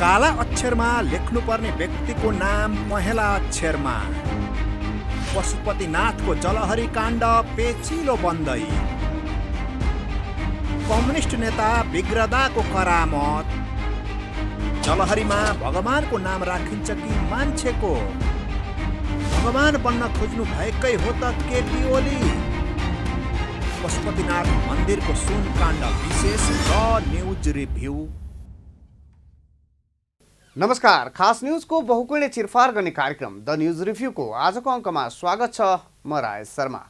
काला अक्षरमा लेख्नुपर्ने व्यक्तिको नाम पहेँला अक्षरमा। पशुपतिनाथको जलहरी काण्ड पेचिलो बन्दै। कम्युनिस्ट नेता बिग्रदाको करामत। जलहरीमा भगवानको नाम राखिन्छ कि मान्छेको? भगवान बन्न खोज्नु भएकै हो त केपी ओली। पशुपतिनाथ मन्दिरको सुन काण्ड विशेष द न्युज रिभ्यू। नमस्कार, खास न्यूजको बहुकोणीय चिरफार गर्ने कार्यक्रम द न्युज रिभ्यूको आजको अङ्कमा स्वागत छ। म राजेश शर्मा।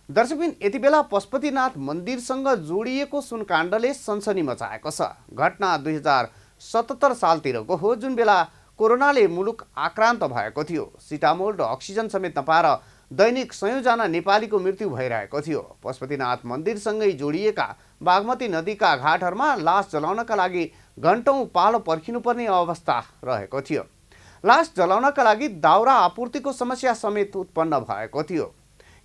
दर्शकबिन, यति बेला पशुपतिनाथ मन्दिरसँग जोडिएको सुनकाण्डले सनसनी मचाएको छ। घटना 2077 सालतिरको हो, जुन बेला कोरोनाले मुलुक आक्रान्त भएको थियो। सिटामोल र अक्सिजन समेत नपाएर दैनिक 100 जना नेपालीको मृत्यु भइरहेको थियो। पशुपतिनाथ मन्दिरसँगै जोडिएका बागमती नदीका घाटहरूमा लास जलाउनका लागि घण्टौँ पालो पर्खिनुपर्ने अवस्था रहेको थियो। लास जलाउनका लागि दाउरा आपूर्तिको समस्या समेत उत्पन्न भएको थियो।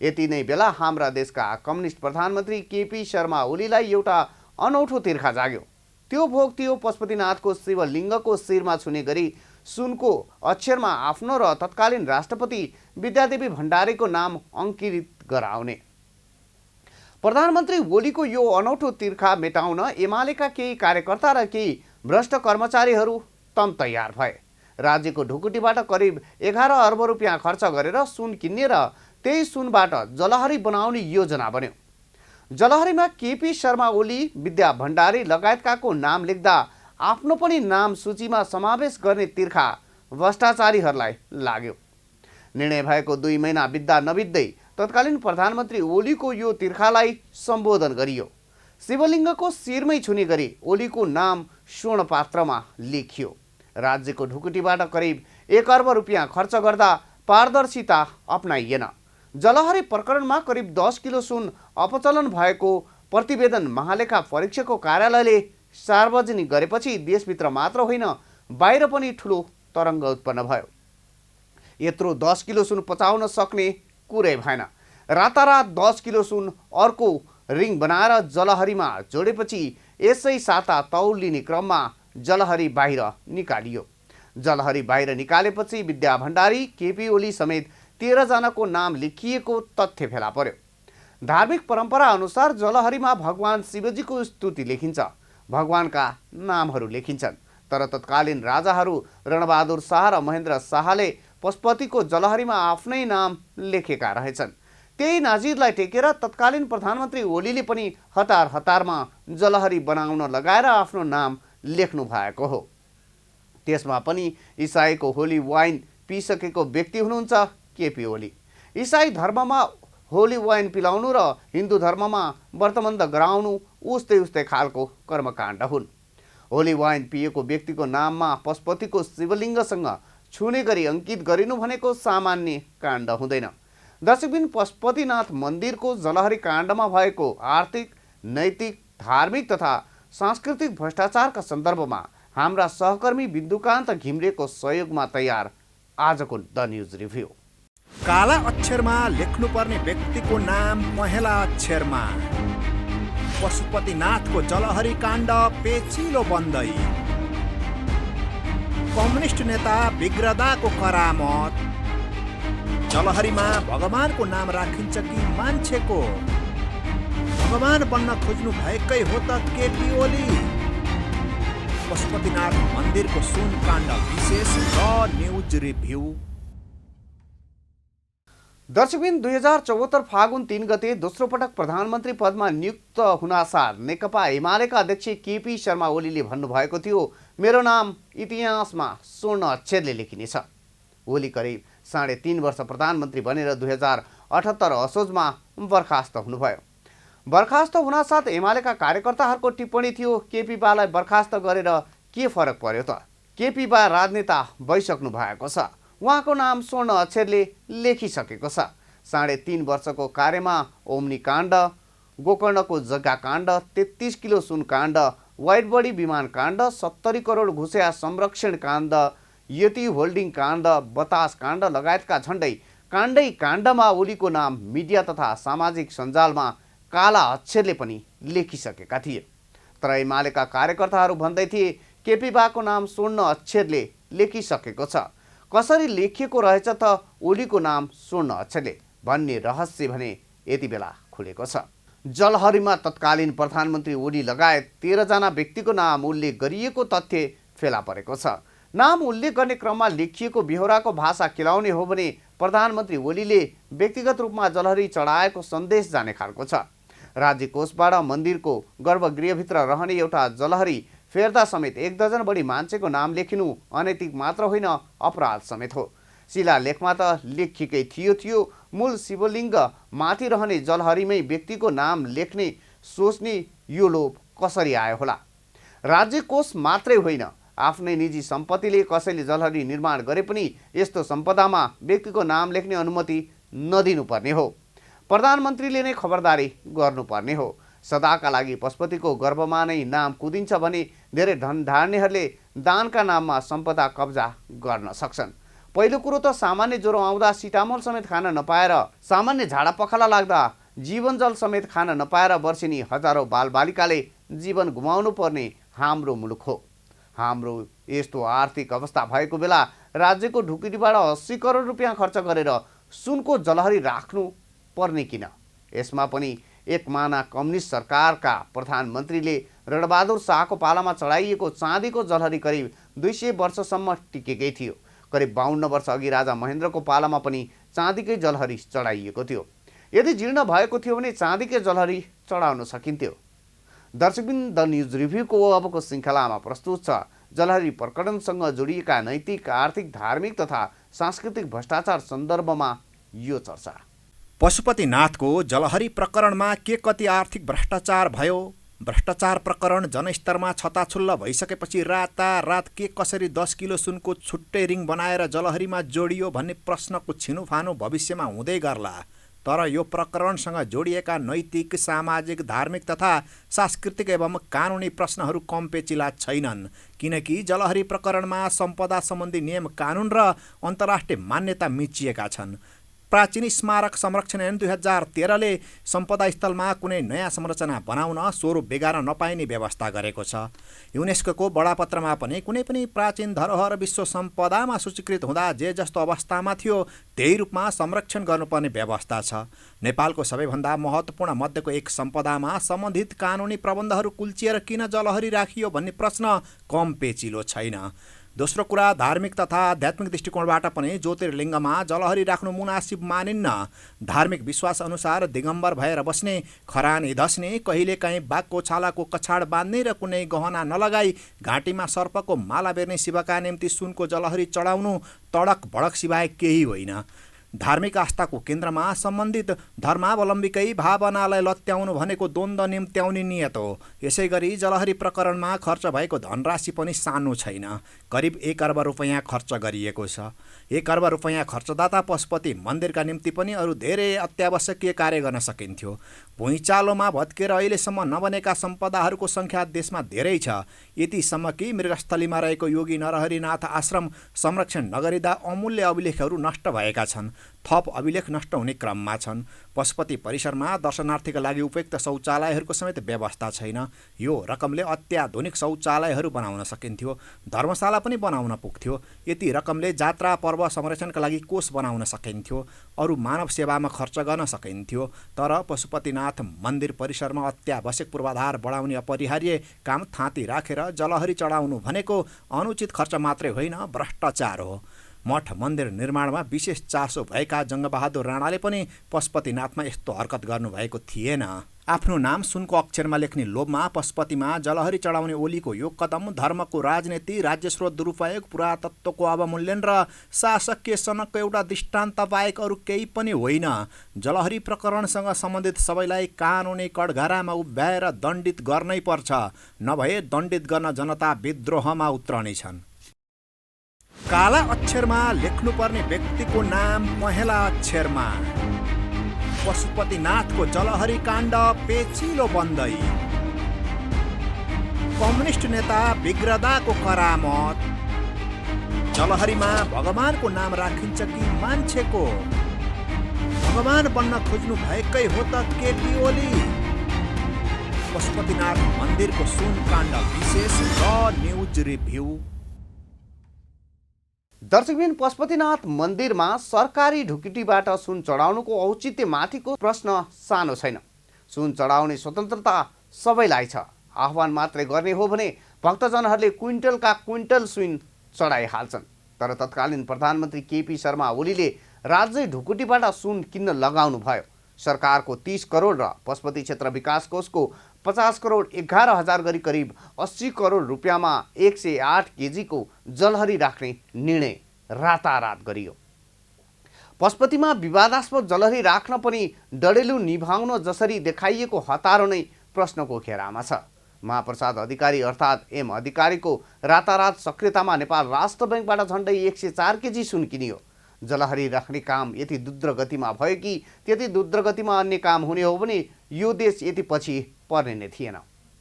यति नै बेला हाम्रा देशका कम्युनिस्ट प्रधानमन्त्री केपी शर्मा ओलीलाई एउटा अनौठो तिर्खा जाग्यो। त्यो भोग थियो पशुपतिनाथको शिवलिङ्गको शिरमा छुने गरी सुनको अक्षरमा आफ्नो र तत्कालीन राष्ट्रपति विद्यादेवी भण्डारीको नाम अङ्कित गराउने। प्रधानमन्त्री ओलीको यो अनौठो तिर्खा मेटाउन एमालेका केही कार्यकर्ता र केही भ्रष्ट कर्मचारीहरू तम तयार भए। राज्यको ढुकुटीबाट करिब 11 अर्ब रुपियाँ खर्च गरेर सुन किन्ने र त्यही सुनबाट जलहरी बनाउने योजना बन्यो। जलहरीमा केपी शर्मा ओली, विद्या भण्डारी लगायतकाको नाम लेख्दा आफ्नो पनि नाम सूचीमा समावेश गर्ने तिर्खा भ्रष्टाचारीहरूलाई लाग्यो। निर्णय भएको 2 महिना बित्दा नबित्दै तत्कालीन प्रधानमन्त्री ओलीको यो तिर्खालाई सम्बोधन गरियो। शिवलिङ्गको शिरमै छुने गरी ओलीको नाम स्वर्ण पात्रमा लेखियो। राज्यको ढुकुटीबाट करिब 1 अर्ब रुपियाँ खर्च गर्दा पारदर्शिता अपनाइएन। जलहरी प्रकरणमा करिब 10 किलो सुन अपचलन भएको प्रतिवेदन महालेखा परीक्षकको कार्यालयले सार्वजनिक गरेपछि देशभित्र मात्र होइन, बाहिर पनि ठुलो तरङ्ग उत्पन्न भयो। यत्रो 10 किलो सुन पचाउन सक्ने कुरै भएन। रातारात 10 किलो सुन अर्को रिङ बनाएर जलहरीमा जोडेपछि यसै साता तौल लिने क्रममा जलहरी बाहिर निकालियो। जलहरी बाहिर निकालेपछि विद्या भण्डारी, केपी ओली समेत 13 जनाको नाम लेखिएको तथ्य फेला पर्यो। धार्मिक परम्परा अनुसार जलहरीमा भगवान शिवजीको स्तुति लेखिन्छ, भगवानका नामहरू लेखिन्छन्। तर तत्कालीन राजाहरू रणबहादुर शाह र महेन्द्र शाहले पशुपतिको जलहरीमा आफ्नै नाम लेखेका रहेछन्। त्यही नाजिरलाई टेकेर तत्कालीन प्रधानमन्त्री ओलीले पनि हतार हतारमा जलहरी बनाउन लगाएर आफ्नो नाम लेख्नु भएको हो। त्यसमा पनि इसाईको होली वाइन पिइसकेको व्यक्ति हुनुहुन्छ केपी ओली। इसाई धर्ममा होली वाइन पिलाउनु र हिन्दू धर्ममा व्रतबन्ध गराउनु उस्तै खालको कर्मकाण्ड हुन्। होली वाइन पिएको व्यक्तिको नाममा पशुपतिको शिवलिङ्गसँग छुने गरी अङ्कित गरिनु भनेको सामान्य काण्ड हुँदैन। दर्शकबिन, पशुपतिनाथ मन्दिरको जलहरी काण्डमा भएको आर्थिक, नैतिक, धार्मिक तथा सांस्कृतिक भ्रष्टाचारका सन्दर्भमा हाम्रा सहकर्मी बिन्दुकान्त घिम्रेको सहयोगमा तयार आजको द न्युज रिभ्यू। काला अक्षरमा लेख्नुपर्ने व्यक्तिको नाम पहेँला अक्षरमा। पशुपतिनाथको जलहरी काण्ड पेचिलो बन्दै। कम्युनिस्ट नेता बिग्रदाको करामत। जलहरीमा भगवानको नाम राखिन्छ कि मान्छेको? भगवान बन्न खोज्नु भएकै हो त केपी ओली। पशुपतिनाथ मन्दिरको सुन काण्ड विशेष द न्युज रिभ्यू। दर्शकबिन, 2074 फागुन 3 गते दोस्रो पटक प्रधानमन्त्री पदमा नियुक्त हुनासाथ नेकपा एमालेका अध्यक्ष केपी शर्मा ओलीले भन्नुभएको थियो, मेरो नाम इतिहासमा स्वर्ण अक्षरले लेखिनेछ। ओली करिब 3.5 वर्ष प्रधानमन्त्री बनेर 2078 असोजमा बर्खास्त हुनुभयो। बर्खास्त हुनासाथ एमालेका कार्यकर्ताहरूको टिप्पणी थियो, केपी बालाई बर्खास्त गरेर के फरक पर्यो त? केपी बा राजनेता भइसक्नु भएको छ, उहाँको नाम स्वर्ण अक्षरले लेखिसकेको छ। 3.5 वर्षको कार्यमा ओम्नी काण्ड, गोकर्णको जग्गा काण्ड, 33 किलो सुन काण्ड, वाइट बडी विमान काण्ड, 70 करोड घुसिया संरक्षण काण्ड, यति होल्डिङ काण्ड, बतास काण्ड लगायतका झण्डै काण्डमा ओलीको नाम मिडिया तथा सामाजिक सञ्जालमा काला अक्षरले पनि लेखिसकेका थिए। तर एमालेका कार्यकर्ताहरू भन्दै थिए केपी बाको नाम स्वर्ण अक्षरले लेखिसकेको छ। कसरी लेखिएको रहेछ त ओलीको नाम स्वर्ण अक्षरले भन्ने रहस्य भने यति बेला खुलेको छ। जलहरीमा तत्कालीन प्रधानमन्त्री ओली लगायत 13 जना व्यक्तिको नाम उल्लेख गरिएको तथ्य फेला परेको छ। नाम उल्लेख गर्ने क्रममा लेखिएको बेहोराको भाषा केलाउने हो भने प्रधानमन्त्री ओलीले व्यक्तिगत रूपमा जलहरी चढाएको सन्देश जाने खालको छ। राज्य कोषबाट मन्दिरको गर्भगृहभित्र रहने एउटा जलहरी फेर्दा समेत 1 दर्जन बढी मान्छेको नाम लेखिनु अनैतिक मात्र होइन, अपराध समेत हो। शिलालेखमा त लेखिएकै थियो मूल शिवलिङ्ग माथि रहने जलहरीमै व्यक्तिको नाम लेख्ने सोच्ने यो लोभ कसरी आयो होला? राज्य कोष मात्रै होइन, आफ्नै निजी सम्पत्तिले कसैले जलहरी निर्माण गरे पनि यस्तो सम्पदामा व्यक्तिको नाम लेख्ने अनुमति नदिनुपर्ने हो। प्रधानमन्त्रीले नै खबरदारी गर्नुपर्ने हो। सदाका लागि पशुपतिको गर्भमा नै नाम कुदिन्छ भने धेरै धनधार्नेहरूले दानका नाममा सम्पदा कब्जा गर्न सक्छन्। पहिलो कुरो त सामान्य ज्वरो आउँदा सिटामोल समेत खान नपाएर, सामान्य झाडा पखाला लाग्दा जीवन जल समेत खान नपाएर वर्षिनी हजारौँ बालबालिकाले जीवन गुमाउनु पर्ने हाम्रो मुलुक हो। हाम्रो यस्तो आर्थिक अवस्था भएको बेला राज्यको ढुकुटीबाट 80 करोड रुपियाँ खर्च गरेर सुनको जलहरी राख्नु पर्ने किन? यसमा पनि एक माना कम्युनिस्ट सरकारका प्रधानमन्त्रीले रणबहादुर शाहको पालामा चढाइएको चाँदीको जलहरी करिब 200 वर्षसम्म टिकेकै थियो। करिब 52 वर्ष अघि राजा महेन्द्रको पालामा पनि चाँदीकै जलहरी चढाइएको थियो। यदि जीर्ण भएको थियो भने चाँदीकै जलहरी चढाउन सकिन्थ्यो। दर्शकबिन द न्युज रिभ्यूको अबको श्रृङ्खलामा प्रस्तुत छ जलहरी प्रकरणसँग जोडिएका नैतिक, आर्थिक, धार्मिक तथा सांस्कृतिक भ्रष्टाचार सन्दर्भमा यो चर्चा। पशुपतिनाथको जलहरी प्रकरणमा के कति आर्थिक भ्रष्टाचार भयो? भ्रष्टाचार प्रकरण जनस्तरमा छताछुल्ल भइसकेपछि रातारात के कसरी 10 किलो सुनको छुट्टै रिङ बनाएर जलहरीमा जोडियो भन्ने प्रश्नको छिनोफानो भविष्यमा हुँदै गर्ला। तर यो प्रकरणसँग जोडिएका नैतिक, सामाजिक, धार्मिक तथा सांस्कृतिक एवं कानुनी प्रश्नहरू कम पेचिला छैनन्, किनकि जलहरी प्रकरणमा सम्पदा सम्बन्धी नियम कानुन र अन्तर्राष्ट्रिय मान्यता मिचिएका छन्। प्राचीन स्मारक संरक्षण ऐन 2013 ले सम्पदा स्थलमा कुनै नयाँ संरचना बनाउन स्वरूप बिगार्न नपाइने व्यवस्था गरेको छ। युनेस्को बडापत्रमा पनि कुनै पनि प्राचीन धरोहर विश्व सम्पदामा सूचीकृत हुँदा जे जस्तो अवस्थामा थियो त्यही रूपमा संरक्षण गर्नुपर्ने व्यवस्था छ। नेपालको सबैभन्दा महत्त्वपूर्ण मध्येको एक सम्पदामा सम्बन्धित कानुनी प्रबन्धहरू कुल्चिएर किन जलहरी राखियो भन्ने प्रश्न कम पेचिलो छैन। दोस्रो कुरा, धार्मिक तथा आध्यात्मिक दृष्टिकोणबाट पनि ज्योतिर्लिङ्गमा जलहरी राख्नु मुनासिब मानिन्न। धार्मिक विश्वास अनुसार दिगम्बर भएर बस्ने, खरानी धस्ने, कहिलेकाहीँ बाघको छालाको कछाड बाँध्ने र कुनै गहना नलगाई घाँटीमा सर्पको माला बेर्ने शिवका निम्ति सुनको जलहरी चढाउनु तडक भडक सिवाय केही होइन। धार्मिक आस्थाको केन्द्रमा सम्बन्धित धर्मावलम्बीकै भावनालाई लत्याउनु भनेको द्वन्द्व निम्त्याउने नियत हो। यसै गरी जलहरी प्रकरणमा खर्च भएको धनराशि पनि सानो छैन। करिब 1 अर्ब रुपैयाँ खर्च गरिएको छ। 1 अर्ब रुपैयाँ खर्चदाता पशुपति मन्दिरका निम्ति पनि अरू धेरै अत्यावश्यकीय कार्य गर्न सकिन्थ्यो। भुइँचालोमा भत्केर अहिलेसम्म नबनेका सम्पदाहरूको सङ्ख्या देशमा धेरै छ। यतिसम्म कि मृगस्थलीमा रहेको योगी नरहरिनाथ आश्रम संरक्षण नगरिँदा अमूल्य अभिलेखहरू नष्ट भएका छन्। थप अभिलेख नष्ट हुने क्रममा छन्। पशुपति परिसरमा दर्शनार्थीका लागि उपयुक्त शौचालयहरूको समेत व्यवस्था छैन। यो रकमले अत्याधुनिक शौचालयहरू बनाउन सकिन्थ्यो, धर्मशाला पनि बनाउन पुग्थ्यो। यति रकमले जात्रा पर्व संरक्षणका लागि कोष बनाउन सकिन्थ्यो, अरू मानव सेवामा खर्च गर्न सकिन्थ्यो। तर पशुपतिनाथ मन्दिर परिसरमा अत्यावश्यक पूर्वाधार बढाउने अपरिहार्य काम थाँती राखेर जलहरी चढाउनु भनेको अनुचित खर्च मात्रै होइन, भ्रष्टाचार हो। मठ मन्दिर निर्माणमा विशेष चासो भएका जङ्गबहादुर राणाले पनि पशुपतिनाथमा यस्तो हरकत गर्नुभएको थिएन। आफ्नो नाम सुनको अक्षरमा लेख्ने लोभमा पशुपतिमा जलहरी चढाउने ओलीको यो कदम धर्मको राजनीति, राज्य स्रोत दुरुपयोग, पुरातत्वको अवमूल्यन र शासकीय सनकको एउटा दृष्टान्त बाहेक अरू केही पनि होइन। जलहरी प्रकरणसँग सम्बन्धित सबैलाई कानुनी कठघरामा उभ्याएर दण्डित गर्नै पर्छ, नभए दण्डित गर्न जनता विद्रोहमा उत्रनेछन्। काला अक्षरमा लेख्नुपर्ने व्यक्तिको नाम पहेँला अक्षरमा। पशुपतिनाथको जलहरी काण्ड पेचिलो बन्दै। कम्युनिस्ट नेता बिग्रदाको करामत। जलहरीमा भगवानको नाम राखिन्छ कि मान्छेको? भगवान बन्न खोज्नु भएकै हो त केपी ओली? पशुपतिनाथ मन्दिरको सुनकाण्ड विशेष र न्युज रिभ्यू। दर्शकबिन, पशुपतिनाथ मन्दिरमा सरकारी ढुकुटीबाट सुन चढाउनुको औचित्यमाथिको प्रश्न सानो छैन। सुन चढाउने स्वतन्त्रता सबैलाई छ। आह्वान मात्रै गर्ने हो भने भक्तजनहरूले क्विन्टलका क्विन्टल सुन चढाइहाल्छन्। तर तत्कालीन प्रधानमन्त्री केपी शर्मा ओलीले राज्य ढुकुटीबाट सुन किन्न लगाउनु भयो। सरकारको 30 करोड र पशुपति क्षेत्र विकास कोषको 50 करोड 11,000 गरी करिब 80 करोड रुपियाँमा 108 केजीको जलहरी राख्ने निर्णय रातारात गरियो। पशुपतिमा विवादास्पद जलहरी राख्न पनि डडेलु निभाउन जसरी देखाइएको हतारो नै प्रश्नको घेरामा छ। महाप्रसाद अधिकारी अर्थात् एम अधिकारीको रातारात सक्रियतामा नेपाल राष्ट्र बैंकबाट झन्डै 104 केजी सुन किनियो। जलहरी राख्ने काम यति द्रुत गतिमा भयो कि त्यति द्रुत गतिमा अन्य काम हुने हो भने यो देश यति पछि पर्ने नै थिएन।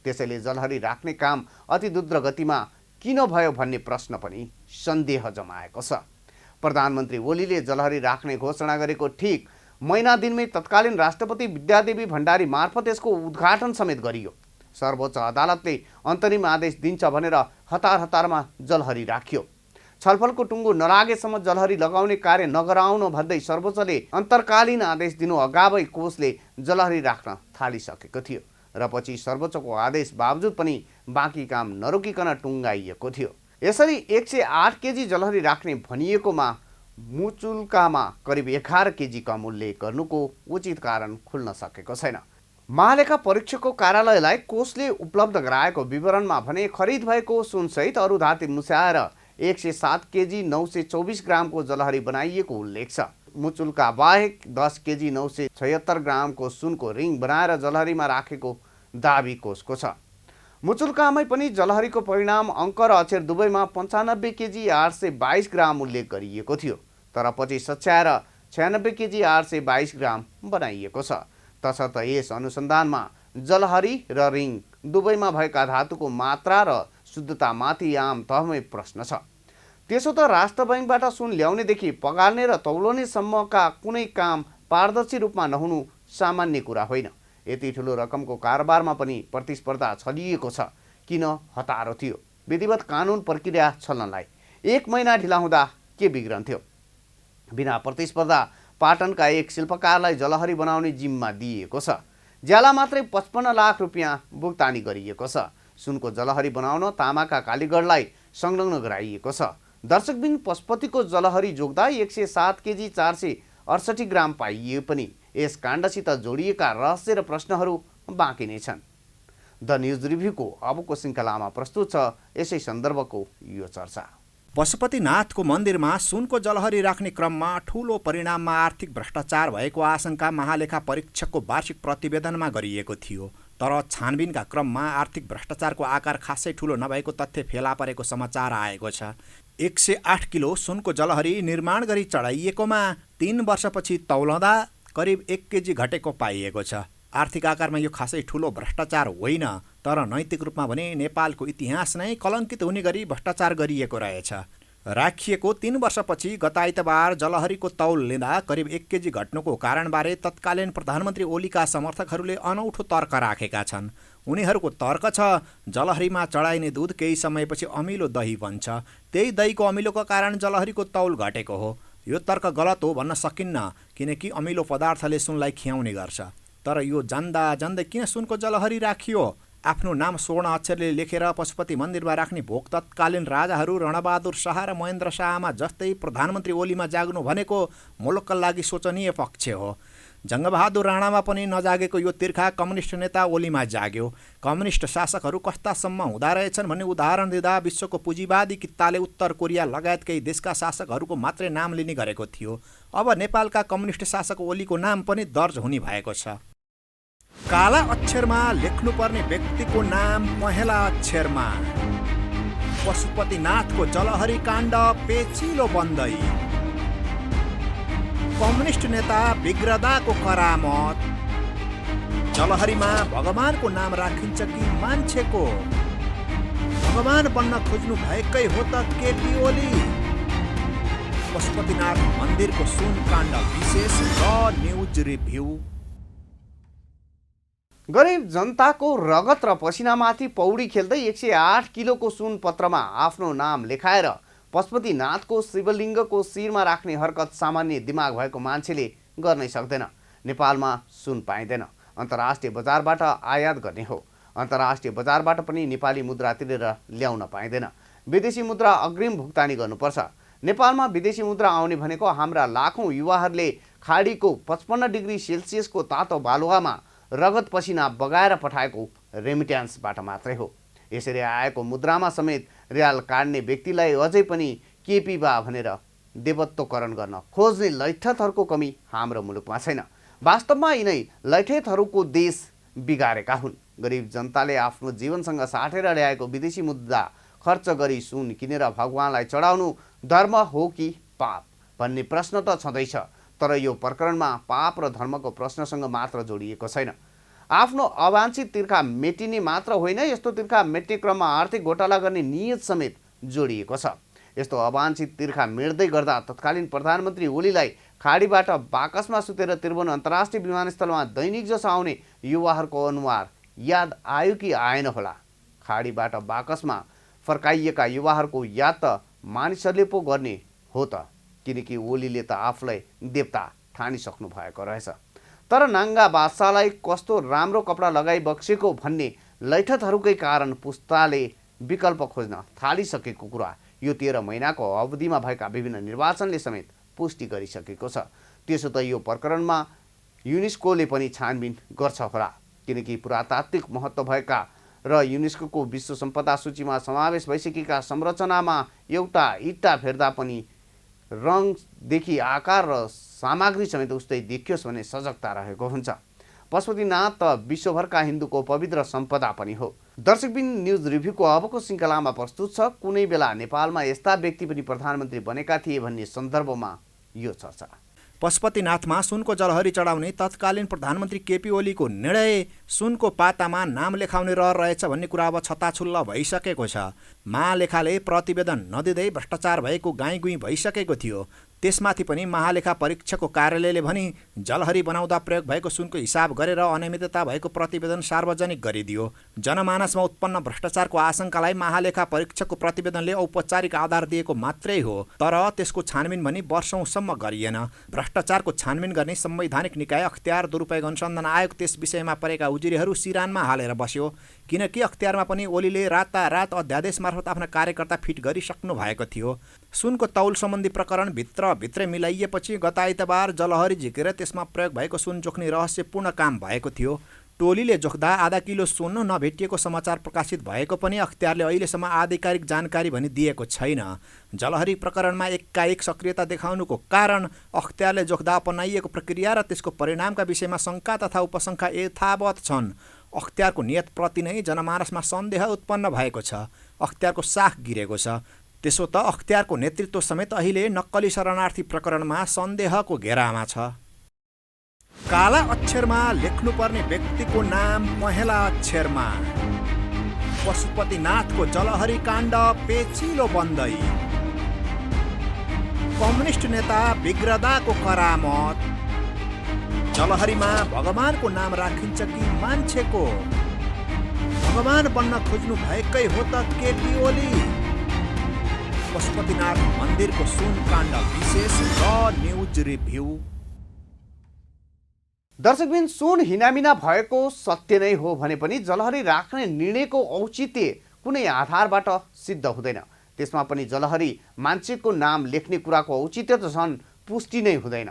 त्यसैले जलहरी राख्ने काम अति द्रुत गतिमा किन भयो भन्ने प्रश्न पनि सन्देह जमाएको छ। प्रधानमन्त्री ओलीले जलहरी राख्ने घोषणा गरेको ठिक महिना दिनमै तत्कालीन राष्ट्रपति विद्यादेवी भण्डारी मार्फत यसको उद्घाटन समेत गरियो। सर्वोच्च अदालतले अन्तरिम आदेश दिन्छ भनेर हतारमा जलहरी राखियो। छलफलको टुङ्गो नलागेसम्म जलहरी लगाउने कार्य नगराउन भन्दै सर्वोच्चले अन्तर्कालीन आदेश दिनु अगावै कोषले जलहरी राख्न थालिसकेको थियो र पछि सर्वोच्चको आदेश बावजुद पनि बाँकी काम नरोकिकन टुङ्गाइएको थियो। यसरी 108 केजी जलहरी राख्ने भनिएकोमा मुचुल्कामा करिब 11 केजीका मूल्य गर्नुको उचित कारण खुल्न सकेको छैन। महालेखा परीक्षकको कार्यालयलाई कोषले उपलब्ध गराएको विवरणमा भने खरिद भएको सुनसहित अरू धातु मुसाएर 107 केजी 924 ग्रामको जलहरी बनाइएको उल्लेख छ। मुचुल्का बाहेक 10 केजी 976 ग्रामको सुनको रिङ बनाएर जलहरीमा राखेको दाबी कोषको छ। मुचुल्कामै पनि जलहरीको परिणाम अङ्क र अक्षर दुवैमा 95 केजी 822 ग्राम उल्लेख गरिएको थियो। तर पछि सच्याएर 96 केजी 822 ग्राम बनाइएको छ। तसर्थ यस अनुसन्धानमा जलहरी र रिङ दुवैमा भएका धातुको मात्रा र शुद्धतामाथि आम तहमै प्रश्न छ। त्यसो त राष्ट्र बैंकबाट सुन ल्याउनेदेखि पगार्ने र तौलनेसम्मका कुनै काम पारदर्शी रूपमा नहुनु सामान्य कुरा होइन। यति ठुलो रकमको कारोबारमा पनि प्रतिस्पर्धा छलिएको छ। किन हतारो थियो? विधिवत कानुन प्रक्रिया चल्नलाई 1 महिना ढिला हुँदा के बिग्रन्थ्यो? बिना प्रतिस्पर्धा पाटनका एक शिल्पकारलाई जलहरी बनाउने जिम्मा दिइएको छ। ज्याला मात्रै 55 लाख रुपियाँ भुक्तानी गरिएको छ। सुनको जलहरी बनाउन तामाका कालीगढलाई संलग्न गराइएको छ। दर्शकबिन, पशुपतिको जलहरी जोग्दा 107 केजी 468 ग्राम पाइए पनि यस काण्डसित जोडिएका रहस्य र प्रश्नहरू बाँकी नै छन्। द न्युज रिभ्यूको अबको श्रृङ्खलामा प्रस्तुत छ यसै सन्दर्भको यो चर्चा। पशुपतिनाथको मन्दिरमा सुनको जलहरी राख्ने क्रममा ठूलो परिणाममा आर्थिक भ्रष्टाचार भएको आशंका महालेखा परीक्षकको वार्षिक प्रतिवेदनमा गरिएको थियो। तर छानबिनका क्रममा आर्थिक भ्रष्टाचारको आकार खासै ठूलो नभएको तथ्य फेला परेको समाचार आएको छ। 108 किलो सुनको जलहरी निर्माण गरी चढाइएकोमा 3 वर्षपछि तौलँदा करिब 1 केजी घटेको पाइएको छ। आर्थिक आकारमा यो खासै ठूलो भ्रष्टाचार होइन, तर नैतिक रूपमा भने नेपालको इतिहास नै कलङ्कित हुने गरी भ्रष्टाचार गरिएको रहेछ। राखिएको 3 वर्षपछि गत आइतबार जलहरीको तौल लिँदा करिब 1 केजी घट्नुको कारणबारे तत्कालीन प्रधानमन्त्री ओलीका समर्थकहरूले अनौठो तर्क राखेका छन्। उनीहरूको तर्क छ जलहरीमा चढाइने दुध केही समयपछि अमिलो दही बन्छ, त्यही दहीको अमिलोको कारण जलहरीको तौल घटेको हो। यो तर्क गलत हो भन्न सकिन्न, किनकि अमिलो पदार्थले सुनलाई खियाउने गर्छ। तर यो जान्दा जान्दै किन सुनको जलहरी राखियो? आफ्नो नाम स्वर्ण अक्षरले लेखेर पशुपति मन्दिरमा राख्ने भोक तत्कालीन राजाहरू रणबहादुर शाह र महेन्द्र शाहमा जस्तै प्रधानमन्त्री ओलीमा जाग्नु भनेको मुलुकका लागि शोचनीय पक्ष हो। जङ्गबहादुर राणामा पनि नजागेको यो तिर्खा कम्युनिस्ट नेता ओलीमा जाग्यो। कम्युनिस्ट शासकहरू कस्तासम्म हुँदा रहेछन् भन्ने उदाहरण दिँदा विश्वको पुँजीवादी कित्ताले उत्तर कोरिया लगायत केही देशका शासकहरूको मात्रै नाम लिने गरेको थियो। अब नेपालका कम्युनिस्ट शासक ओलीको नाम पनि दर्ज हुने भएको छ। काला अक्षरमा लेख्नुपर्ने व्यक्तिको नाम पहेँला अक्षरमा। पशुपतिनाथको जलहरी काण्ड पेचिलो बन्दै। कम्युनिस्ट नेता बिग्रदाको करामत। जलहरीमा भगवानको नाम राखिन्छ कि मान्छेको? भगवान बन्न खोज्नु भएकै हो त केपी ओली? पशुपतिनाथ मन्दिरको सुनकाण्ड विशेष र न्युज रिभ्यू। गरिब जनताको रगत र पसिनामाथि पौडी खेल्दै 108 किलोको सुन पत्रमा आफ्नो नाम लेखाएर पशुपतिनाथको शिवलिङ्गको शिरमा राख्ने हरकत सामान्य दिमाग भएको मान्छेले गर्नै सक्दैन। नेपालमा सुन पाइँदैन, अन्तर्राष्ट्रिय बजारबाट आयात गर्ने हो। अन्तर्राष्ट्रिय बजारबाट पनि नेपाली मुद्रा तिरेर ल्याउन पाइँदैन। विदेशी मुद्रा अग्रिम भुक्तानी गर्नुपर्छ। नेपालमा विदेशी मुद्रा आउने भनेको हाम्रा लाखौँ युवाहरूले खाडीको 55 डिग्री सेल्सियसको तातो बालुवामा रगत पसिना बगाएर पठाएको रेमिट्यान्सबाट मात्रै हो। यसरी आएको मुद्रामा समेत रियाल काट्ने व्यक्तिलाई अझै पनि केपी बा भनेर देवत्वकरण गर्न खोज्ने लैठतहरूको कमी हाम्रो मुलुकमा छैन। वास्तवमा यिनै लैठतहरूको देश बिगारेका हुन्। गरिब जनताले आफ्नो जीवनसँग साटेर ल्याएको विदेशी मुद्रा खर्च गरी सुन किनेर भगवानलाई चढाउनु धर्म हो कि पाप भन्ने प्रश्न त छँदैछ। तर यो प्रकरणमा पाप र धर्मको प्रश्नसँग मात्र जोडिएको छैन। आफ्नो अवाञ्छित तिर्खा मेटिने मात्र होइन, यस्तो तिर्खा मेट्ने क्रममा आर्थिक घोटाला गर्ने नियत समेत जोडिएको छ। यस्तो अवाञ्छित तिर्खा मेट्दै गर्दा तत्कालीन प्रधानमन्त्री ओलीलाई खाडीबाट बाकसमा सुतेर त्रिभुवन अन्तर्राष्ट्रिय विमानस्थलमा दैनिक जसो आउने युवाहरूको अनुहार याद आयो कि आएन होला। खाडीबाट बाकसमा फर्काइएका युवाहरूको याद त मानिसहरूले पो गर्ने हो त, किनकि ओलीले त आफूलाई देवता ठानिसक्नु भएको रहेछ। तर नाङ्गा बादशाहलाई कस्तो राम्रो कपडा लगाइ बक्सेको भन्ने लैठतहरूकै कारण पुस्ताले विकल्प खोज्न थालिसकेको कुरा यो 13 महिनाको अवधिमा भएका विभिन्न निर्वाचनले समेत पुष्टि गरिसकेको छ। त्यसो त यो प्रकरणमा युनेस्कोले पनि छानबिन गर्छ होला, किनकि पुरातात्विक महत्त्व भएका र युनेस्कोको विश्व सम्पदा सूचीमा समावेश भइसकेका संरचनामा एउटा इट्टा फेर्दा पनि रङदेखि आकार र सामग्री समेत उस्तै देखियोस् भन्ने सजगता रहेको हुन्छ। पशुपतिनाथ त विश्वभरका हिन्दूको पवित्र सम्पदा पनि हो। दर्शकबिन न्युज रिभ्यूको अबको श्रृङ्खलामा प्रस्तुत छ कुनै बेला नेपालमा यस्ता व्यक्ति पनि प्रधानमन्त्री बनेका थिए भन्ने सन्दर्भमा यो चर्चा। पशुपतिनाथमा सुनको जलहरी चढाउने तत्कालीन प्रधानमन्त्री केपी ओलीको निर्णय सुनको पातामा नाम लेखाउने रहर रहेछ भन्ने कुरा अब छताछुल्ल भइसकेको छ। महालेखाले प्रतिवेदन नदिँदै भ्रष्टाचार भएको गाईगुई भइसकेको थियो। त्यसमाथि पनि महालेखा परीक्षकको कार्यालयले भने जलहरी बनाउँदा प्रयोग भएको सुनको हिसाब गरेर अनियमितता भएको प्रतिवेदन सार्वजनिक गरिदियो। जनमानसमा उत्पन्न भ्रष्टाचारको आशंकालाई महालेखा परीक्षकको प्रतिवेदनले औपचारिक आधार दिएको मात्रै हो, तर त्यसको छानबिन भने वर्षौंसम्म गरिएन। भ्रष्टाचारको छानबिन गर्ने संवैधानिक निकाय अख्तियार दुरुपयोग अनुसन्धान आयोग त्यस विषयमा परेका उजुरीहरू सिरानमा हालेर बस्यो, किनकि अख्तियारमा पनि ओलीले रातारात अध्यादेश मार्फत आफ्ना कार्यकर्ता फिट गरिसक्नु भएको थियो। सुनको तौल सम्बन्धी प्रकरण भित्रै मिलाइएपछि गत आइतबार जलहरी झिकेर त्यसमा प्रयोग भएको सुन जोख्ने रहस्यपूर्ण काम भएको थियो। टोलीले जोख्दा आधा किलो सुन नभेटिएको समाचार प्रकाशित भएको पनि अख्तियारले अहिलेसम्म आधिकारिक जानकारी भने दिएको छैन। जलहरी प्रकरणमा एकाएक सक्रियता देखाउनुको कारण अख्तियारले जोख्दा अपनाइएको प्रक्रिया र त्यसको परिणामका विषयमा शङ्का तथा उपशङ्का यथावत छन्। अख्तियारको नियतप्रति नै जनमानसमा सन्देह उत्पन्न भएको छ। अख्तियारको साख गिरेको छ। त्यसो त अख्तियारको नेतृत्व समेत अहिले नक्कली शरणार्थी प्रकरणमा सन्देहको घेरामा छ। काला अक्षरमा लेख्नुपर्ने व्यक्तिको नाम पहेँला अक्षरमा। पशुपतिनाथको जलहरी काण्ड पेचिलो बन्दै। कम्युनिस्ट नेता बिग्रदाको करामत। जलहरीमा भगवानको नाम राखिन्छ कि मान्छेको? भगवान बन्न खोज्नु भएकै हो त केपी ओली? पशुपतिनाथ मन्दिरको सुन काण्ड विशेष द न्युज रिभ्यू। दर्शकबिन सुन हिनामिना भएको सत्य नै हो भने पनि जलहरी राख्ने निर्णयको औचित्य कुनै आधारबाट सिद्ध हुँदैन। त्यसमा पनि जलहरी मान्छेको नाम लेख्ने कुराको औचित्य त झन् पुष्टि नै हुँदैन।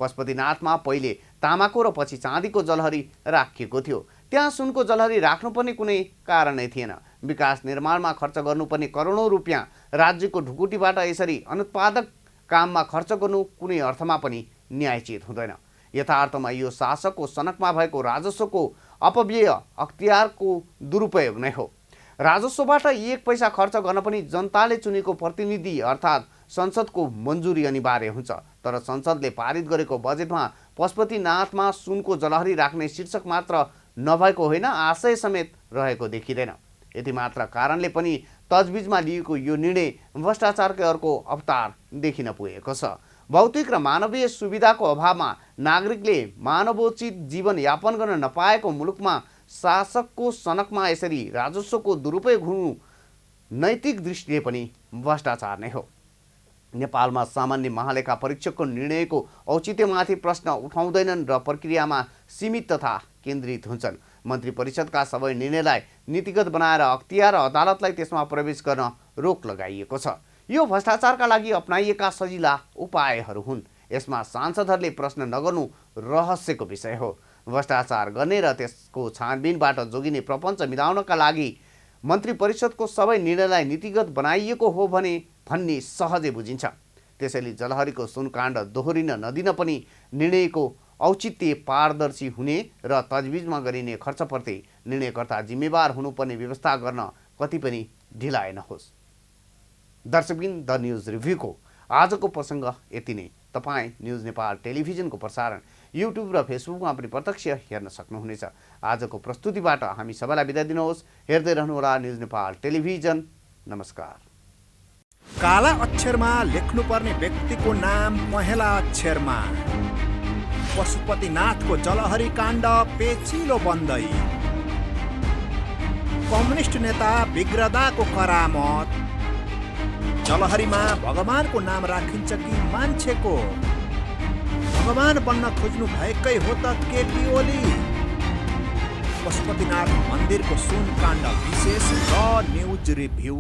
पशुपतिनाथमा पहिले तामाको र पछि चाँदीको जलहरी राखिएको थियो। त्यहाँ सुनको जलहरी राख्नुपर्ने कुनै कारणै थिएन। विकास निर्माणमा खर्च गर्नुपर्ने करोडौँ रुपियाँ राज्यको ढुकुटीबाट यसरी अनुत्पादक काममा खर्च गर्नु कुनै अर्थमा पनि न्यायोचित हुँदैन। यथार्थमा यो शासकको सनकमा भएको राजस्वको अपव्यय अख्तियारको दुरुपयोग नै हो। राजस्वबाट 1 पैसा खर्च गर्न पनि जनताले चुनेको प्रतिनिधि अर्थात् संसदको मन्जुरी अनिवार्य हुन्छ। तर संसदले पारित गरेको बजेटमा पशुपतिनाथमा सुनको जलहरी राख्ने शीर्षक मात्र नभएको होइन, आशय समेत रहेको देखिँदैन। यति मात्र कारणले पनि तजबिजमा लिएको यो निर्णय भ्रष्टाचारकै अर्को अवतार देखिन पुगेको छ। भौतिक र मानवीय सुविधाको अभावमा नागरिकले मानवोचित जीवन यापन गर्न नपाएको मुलुकमा शासकको सनकमा यसरी राजस्वको दुरुपयोग हुनु नैतिक दृष्टिले पनि भ्रष्टाचार नै हो। नेपालमा सामान्य महालेखा परीक्षकको निर्णयको औचित्यमाथि प्रश्न उठाउँदैनन् र प्रक्रियामा सीमित तथा केन्द्रित हुन्छन्। मन्त्री परिषदका सबै निर्णयलाई नीतिगत बनाएर अख्तियार र अदालतलाई त्यसमा प्रवेश गर्न रोक लगाइएको छ। यो भ्रष्टाचारका लागि अपनाइएका सजिला उपायहरू हुन्। यसमा सांसदहरूले प्रश्न नगर्नु रहस्यको विषय हो। भ्रष्टाचार गर्ने र त्यसको छानबिनबाट जोगिने प्रपञ्च मिलाउनका लागि मन्त्री परिषदको सबै निर्णयलाई नीतिगत बनाइएको हो भने भन्ने सहजै बुझिन्छ। त्यसैले जलहरीको सुनकाण्ड दोहोरिन नदिन पनि निर्णयको औचित्य पारदर्शी हुने र तजविजमा गरिने खर्चप्रति निर्णयकर्ता जिम्मेवार हुनुपर्ने व्यवस्था गर्न कति पनि ढिलाइ नहोस्। दर्शकबिन द न्युज रिभ्यूको आजको प्रसङ्ग यति नै। तपाईँ न्युज नेपाल टेलिभिजनको प्रसारण युट्युब र फेसबुकमा पनि प्रत्यक्ष हेर्न सक्नुहुनेछ। आजको प्रस्तुतिबाट हामी सबैलाई बिदा दिनुहोस्। हेर्दै रहनुहोला न्युज नेपाल टेलिभिजन। नमस्कार। काला अक्षरमा लेख्नुपर्ने व्यक्तिको नाम पहेँला अक्षरमा। पशुपतिनाथको जलहरी काण्ड पेचिलो बन्दै। कम्युनिस्ट नेता बिग्रदाको करामत। जलहरीमा भगवानको नाम राखिन्छ कि मान्छेको? भगवान बन्न खोज्नु भएकै हो त केपी ओली। पशुपतिनाथ मन्दिरको सुनकाण्ड विशेष द न्युज रिभ्यू।